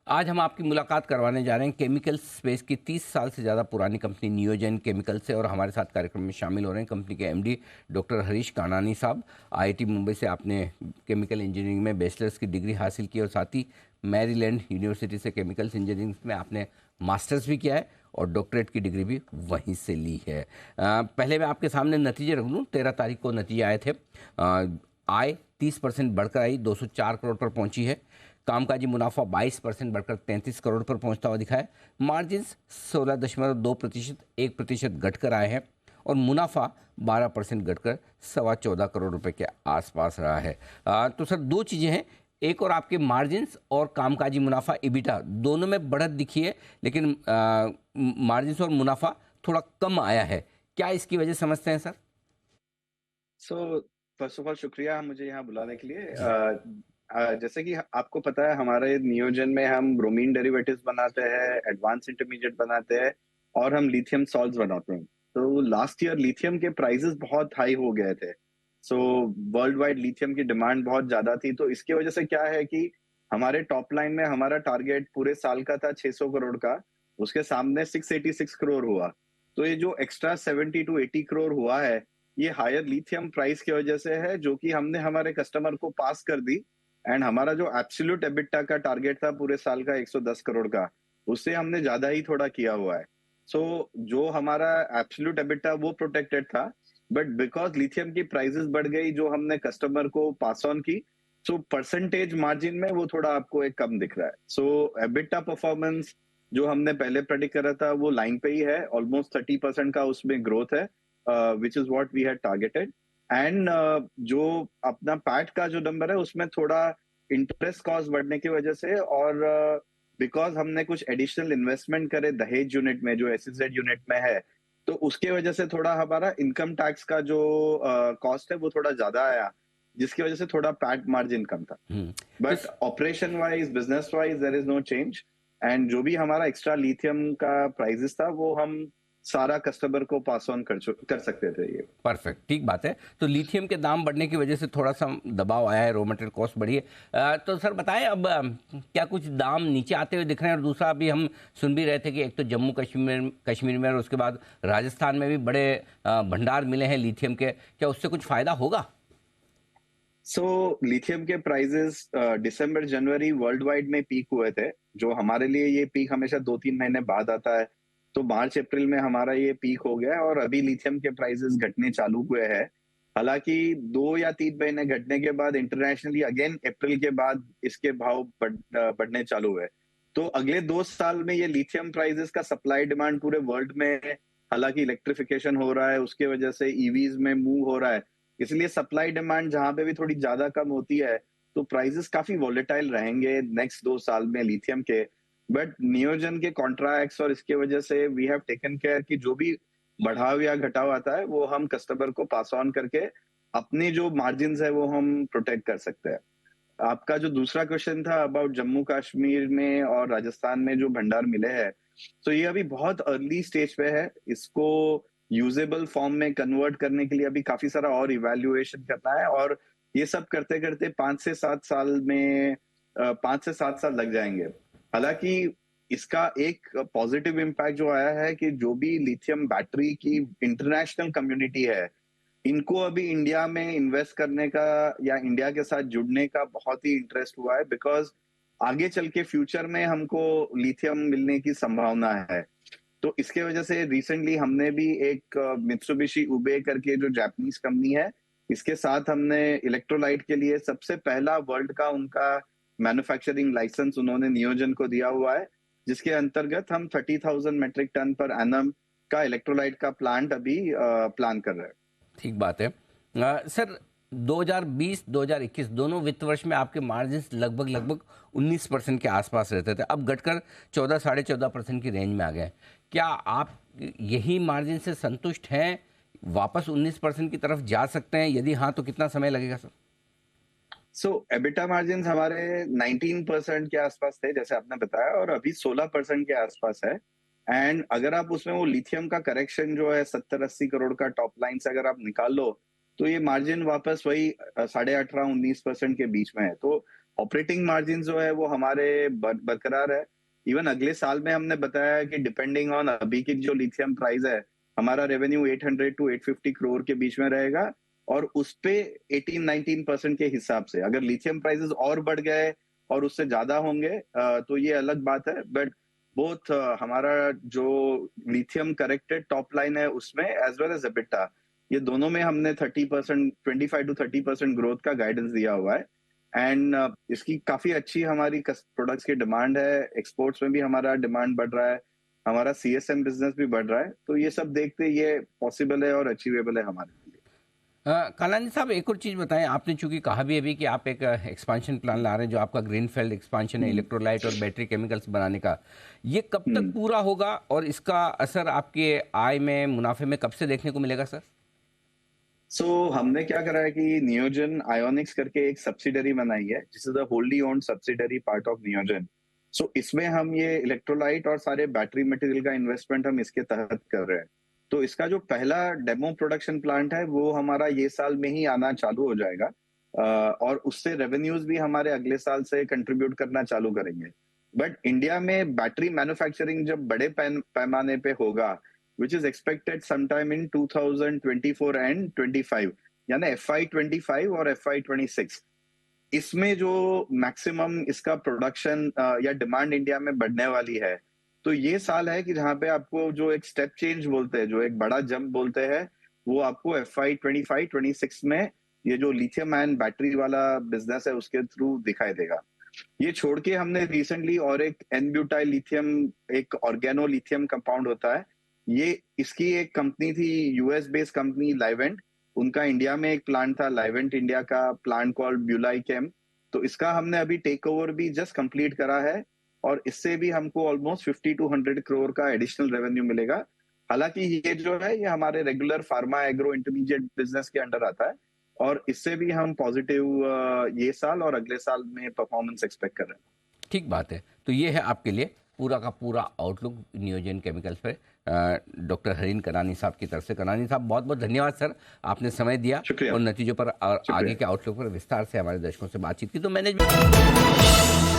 आज हम आपकी मुलाकात करवाने जा रहे हैं केमिकल स्पेस की 30 साल से ज़्यादा पुरानी कंपनी नियोजन केमिकल से। और हमारे साथ कार्यक्रम में शामिल हो रहे हैं कंपनी के एमडी डॉक्टर हरीश कानानी साहब। आईआईटी मुंबई से आपने केमिकल इंजीनियरिंग में बैचलर्स की डिग्री हासिल की और साथ ही मैरीलैंड यूनिवर्सिटी से केमिकल्स इंजीनियरिंग में आपने मास्टर्स भी किया है और डॉक्टरेट की डिग्री भी वहीं से ली है। पहले मैं आपके सामने नतीजे रख दूँ। 13 तारीख को नतीजे आए थे। आय 30% बढ़कर आई, 204 करोड़ पर पहुंची है। कामकाजी मुनाफा 22% बढ़कर 33 करोड़ पर पहुंचता हुआ दिखा है। मार्जिन्स 16.2%, 1% घटकर आए हैं और मुनाफा 12% घटकर 14.25 करोड़ रुपए के आसपास रहा है। तो सर, दो चीज़ें हैं। एक और आपके मार्जिन्स और कामकाजी मुनाफा इबिटा दोनों में बढ़त दिखी है, लेकिन मार्जिन्स और मुनाफा थोड़ा कम आया है। क्या इसकी वजह समझते हैं sir? So first of all शुक्रिया मुझे यहाँ बुलाने के लिए। जी। जैसे कि आपको पता है हमारे नियोजन में हम ब्रोमीन डेरिवेटिव्स बनाते हैं, एडवांस इंटरमीडिएट बनाते हैं और हम लिथियम सॉल्ट्स बनाते हैं। तो लास्ट ईयर लिथियम के प्राइसेस बहुत हाई हो गए थे। सो वर्ल्ड वाइड लिथियम की डिमांड बहुत ज्यादा थी। तो इसकी वजह से क्या है कि हमारे टॉप लाइन में हमारा टारगेट पूरे साल का था 600 करोड़ का, उसके सामने 686 करोड़ हुआ। तो ये जो एक्स्ट्रा 70 टू 80 करोड़ हुआ है, ये हायर लिथियम प्राइस की वजह से है, जो कि हमने हमारे कस्टमर को पास कर दी। एंड हमारा जो एब्सोल्यूट एबिटा का टारगेट था पूरे साल का 110 करोड़ का, उससे हमने ज्यादा ही थोड़ा किया हुआ है। सो जो हमारा एब्सोल्यूट एबिटा वो प्रोटेक्टेड था, बट बिकॉज लिथियम की प्राइसेस बढ़ गई जो हमने कस्टमर को पास ऑन की, सो परसेंटेज मार्जिन में वो थोड़ा आपको एक कम दिख रहा है। सो एबिटा परफॉर्मेंस जो हमने पहले प्रेडिक्ट करा था वो लाइन पे ही है, ऑलमोस्ट 30% का उसमें ग्रोथ है, which is what we had targeted. And जो अपना पैट का जो नंबर है उसमें थोड़ा इंटरेस्ट कॉस्ट बढ़ने की वजह से और बिकॉज हमने कुछ एडिशनल इन्वेस्टमेंट करे दहेज यूनिट में जो एसइजेड यूनिट में है, तो उसके वजह से थोड़ा हमारा इनकम टैक्स का जो कॉस्ट है वो थोड़ा ज्यादा आया, जिसकी वजह से थोड़ा पैट मार्जिन कम था। तो but operation wise business wise there is no change. And जो भी हमारा एक्स्ट्रा लिथियम का प्राइसेस था वो हम सारा कस्टमर को पास ऑन कर सकते थे ये। परफेक्ट, ठीक बात है। तो लिथियम के दाम बढ़ने की वजह से थोड़ा सा दबाव आया है, रॉ मटेरियल कॉस्ट बढ़ी है। तो सर बताएं, अब क्या कुछ दाम नीचे आते हुए दिख रहे हैं? और दूसरा, अभी हम सुन भी रहे थे कि एक तो जम्मू कश्मीर में और उसके बाद राजस्थान में भी बड़े भंडार मिले हैं लिथियम के। क्या उससे कुछ फायदा होगा? सो लिथियम के प्राइसेस दिसंबर जनवरी वर्ल्ड वाइड में पीक हुए थे। जो हमारे लिए ये पीक हमेशा 2-3 महीने बाद आता है, तो मार्च अप्रैल में हमारा ये पीक हो गया और अभी लिथियम के प्राइसेस घटने चालू हुए हैं। हालांकि 2 या 3 महीने घटने के बाद इंटरनेशनली अगेन अप्रैल के बाद इसके भाव बढ़ने चालू हुए। तो अगले 2 साल में ये लिथियम प्राइसेस का सप्लाई डिमांड पूरे वर्ल्ड में, हालांकि इलेक्ट्रिफिकेशन हो रहा है उसके वजह से ईवीज में मूव हो रहा है, इसलिए सप्लाई डिमांड जहां पे भी थोड़ी ज्यादा कम होती है तो प्राइसेस काफी वॉलेटाइल रहेंगे नेक्स्ट 2 साल में लिथियम के। बट नियोजन के कॉन्ट्रैक्ट्स और इसके वजह से वी हैव टेकन केयर कि जो भी बढ़ाव या घटाव आता है वो हम कस्टमर को पास ऑन करके अपनी जो मार्जिन है वो हम प्रोटेक्ट कर सकते हैं। आपका जो दूसरा क्वेश्चन था अबाउट जम्मू कश्मीर में और राजस्थान में जो भंडार मिले हैं, तो ये अभी बहुत अर्ली स्टेज पे है। इसको यूजेबल फॉर्म में कन्वर्ट करने के लिए अभी काफी सारा और इवैल्यूएशन करना है और ये सब करते करते 5 से 7 साल लग जाएंगे। हालांकि इसका एक पॉजिटिव इम्पैक्ट जो आया है कि जो भी लिथियम बैटरी की इंटरनेशनल कम्युनिटी है, इनको अभी इंडिया में इन्वेस्ट करने का या इंडिया के साथ जुड़ने का बहुत ही इंटरेस्ट हुआ है, बिकॉज आगे चल के फ्यूचर में हमको लिथियम मिलने की संभावना है। तो इसके वजह से रिसेंटली हमने भी एक मित्सुबिशी उबे करके जो जापानीज कंपनी है, इसके साथ हमने इलेक्ट्रोलाइट के लिए सबसे पहला वर्ल्ड का उनका मैन्युफैक्चरिंग लाइसेंस उन्होंने नियोजन को दिया हुआ है, जिसके अंतर्गत हम 30,000 मेट्रिक टन पर एनम का इलेक्ट्रोलाइट का प्लांट अभी प्लान कर रहे हैं। ठीक बात है। सर, 2020-2021 दोनों वित्त वर्ष में आपके मार्जिन्स लगभग लगभग 19% के आसपास रहते थे। अब घटकर 14, 14.5% की रेंज में आ गए। क्या आप यही मार्जिन से संतुष्ट हैं? वापस 19% की तरफ जा सकते हैं? यदि हाँ, तो कितना समय लगेगा सर? सो एबिटा मार्जिन हमारे 19% के आसपास थे जैसे आपने बताया, और अभी 16% के आसपास है। एंड अगर आप उसमें वो लिथियम का करेक्शन जो है 70-80 करोड़ का टॉप लाइन से अगर आप निकाल लो, तो ये मार्जिन वापस वही 18.5-19% के बीच में है। तो ऑपरेटिंग मार्जिन जो है वो हमारे बरकरार है। इवन अगले साल में हमने बताया कि डिपेंडिंग ऑन अभी की जो लिथियम प्राइस है, हमारा रेवेन्यू 800 टू 850 करोड़ के बीच में रहेगा, और उस पे 18-19% के हिसाब से अगर लिथियम प्राइसेस और बढ़ गए और उससे ज्यादा होंगे तो ये अलग बात है। बट बोथ हमारा जो लिथियम करेक्टेड टॉप लाइन है उसमें एज वेल एज एबिटा, ये दोनों में हमने 30%, 25 टू 30% ग्रोथ का गाइडेंस दिया हुआ है। एंड इसकी काफी अच्छी हमारी प्रोडक्ट्स की डिमांड है, एक्सपोर्ट्स में भी हमारा डिमांड बढ़ रहा है, हमारा सीएसएम बिजनेस भी बढ़ रहा है, तो ये सब देखते ये पॉसिबल है और अचीवेबल है हमारे लिए। कालानी साहब, एक और चीज़ बताएं, आपने चूंकि कहा भी अभी कि आप एक एक्सपांशन प्लान ला रहे हैं जो आपका ग्रीनफील्ड एक्सपांशन है इलेक्ट्रोलाइट और बैटरी केमिकल्स बनाने का, ये कब तक पूरा होगा और इसका असर आपके आय में, मुनाफे में कब से देखने को मिलेगा सर? हमने क्या करा है कि नियोजन आयोनिक्स करके एक सब्सिडरी बनाई है, जिस is a wholly owned subsidiary part of नियोजन। इसमें हम ये इलेक्ट्रोलाइट और सारे बैटरी मटेरियल का इन्वेस्टमेंट हम इसके तहत कर रहे हैं। तो इसका जो पहला डेमो प्रोडक्शन प्लांट है वो हमारा ये साल में ही आना चालू हो जाएगा, और उससे रेवेन्यूज भी हमारे अगले साल से कंट्रीब्यूट करना चालू करेंगे। बट इंडिया में बैटरी मैन्युफैक्चरिंग जब बड़े पैमाने पे होगा, which is expected sometime in 2024 and 25, यानी FY25 और FY26, इसमें जो मैक्सिमम इसका प्रोडक्शन या डिमांड इंडिया में बढ़ने वाली है, तो ये साल है कि जहां पे आपको जो एक स्टेप चेंज बोलते हैं, जो एक बड़ा जंप बोलते हैं, वो आपको FY25-26 में ये जो लिथियम आयन बैटरी वाला बिजनेस है उसके थ्रू दिखाई देगा। ये छोड़ के हमने रिसेंटली और एक एन-ब्यूटाइल लिथियम, एक ऑर्गेनो लिथियम कंपाउंड होता है, ये इसकी एक कंपनी थी, यूएस बेस्ड कंपनी लाइवेंट, उनका इंडिया में एक प्लांट था, लाइवेंट इंडिया का प्लांट कॉल्ड ब्यूलाई केम। तो इसका हमने अभी टेक ओवर भी जस्ट कंप्लीट करा है, और इससे भी हमको ऑलमोस्ट 50 टू 100 करोड़ का एडिशनल रेवेन्यू मिलेगा। हालांकि ये जो है ये हमारे regular pharma agro intermediate business के अंडर आता है, और इससे भी हम पॉजिटिव ये साल और अगले साल में परफॉर्मेंस एक्सपेक्ट कर रहे हैं। ठीक बात है। तो ये है आपके लिए पूरा का पूरा आउटलुक नियोजन केमिकल्स पे डॉक्टर हरीन कनानी साहब की तरफ से। कनानी साहब, बहुत बहुत धन्यवाद सर, आपने समय दिया और नतीजों पर और आगे के आउटलुक पर विस्तार से हमारे दर्शकों से बातचीत की। तो मैनेजमेंट